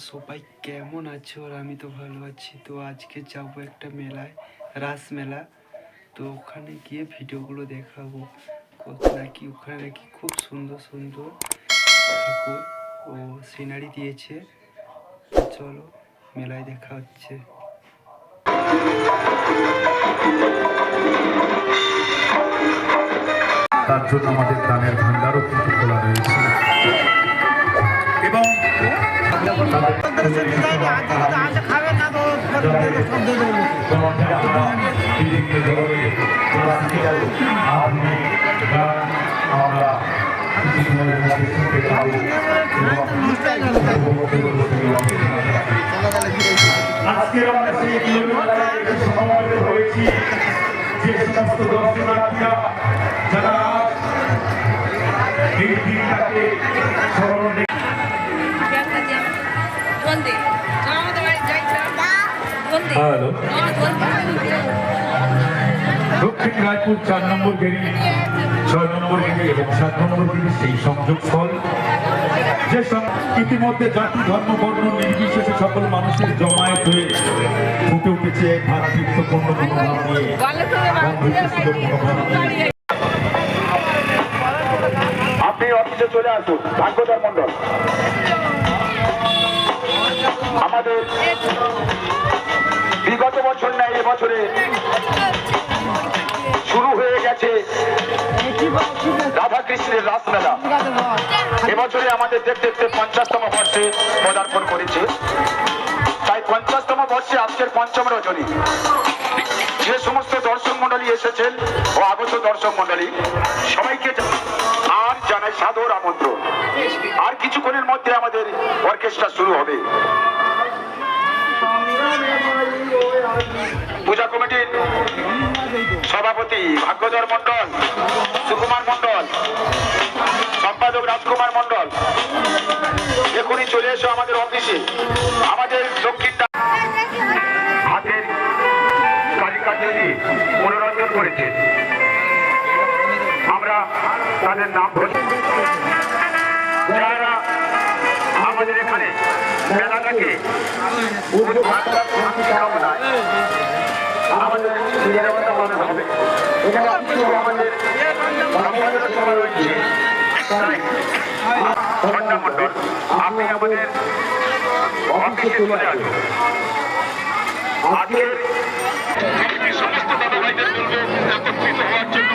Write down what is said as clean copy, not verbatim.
সবাই কেমন আছো? আর আমি তো ভালো আছি। তো আজকে যাবো একটা মেলায়, রাস মেলা। তো ওখানে গিয়ে ভিডিওগুলো দেখাবো নাকি ওখানে নাকি খুব সুন্দর সুন্দর ঠাকুর ও সিনারি দিয়েছে। তো চলো মেলায় দেখা হচ্ছে। তার জন্য আমাদের দানের ভান্ডারও কিন্তু খোলা রয়েছে এবং আজকের আমরা সেই সমাবেত হয়েছি যে সমস্ত দর্শনার্থীরা যারা এই দিনটাকে স্মরণ দক্ষিণ রায়পুর 4 নম্বর গেরি 6 নম্বর গেরি এবং 7 নম্বর গেরি সেই সংযোগ স্থল যে ইতিমধ্যে জাতি ধর্ম বর্ণ নির্বিশেষে সকল মানুষের জমায়েত হয়ে ফুটে উঠেছে ভ্রাতৃত্বপূর্ণ মনোভাব নিয়ে আপনি অফিসে চলে আসুন। ভাগ্যধর মন্ডল আমাদের বিগত বছর নাই এবছরে শুরু হয়ে গেছে রাধা কৃষ্ণের রাসমেলা। এবছরে আমাদের দেখতে দেখতে 50তম বর্ষে পদার্পণ করেছে। তাই 50তম বর্ষে আজকের পঞ্চম রজনী যে সমস্ত দর্শক মন্ডলী এসেছেন ও আগত দর্শক মন্ডলী সবাইকে আর জানাই সাদর আমন্ত্রণ। আর কিছুক্ষণের মধ্যে আমাদের অর্কেস্ট্রা শুরু হবে। পূজা কমিটির সভাপতি ভাগ্যধর মন্ডল, সুকুমার মন্ডল, সম্পাদক রাজকুমার মন্ডল, এখনই চলে এসো আমাদের অফিসে। আমাদের দক্ষিণ হাতের কালিকাদেবী মনোরঞ্জন করেছে, আমরা তাদের নাম ধরি। যারা আমাদের এখানে মেলাটাকে আমাদের নিরাপত্তা মনে হবে। এখানে আমাদের আপনি আমাদের অফিসে চলে আসুন। আজকে সমস্ত দাদা ভাইদের বলবো একত্রিত হওয়ার জন্য।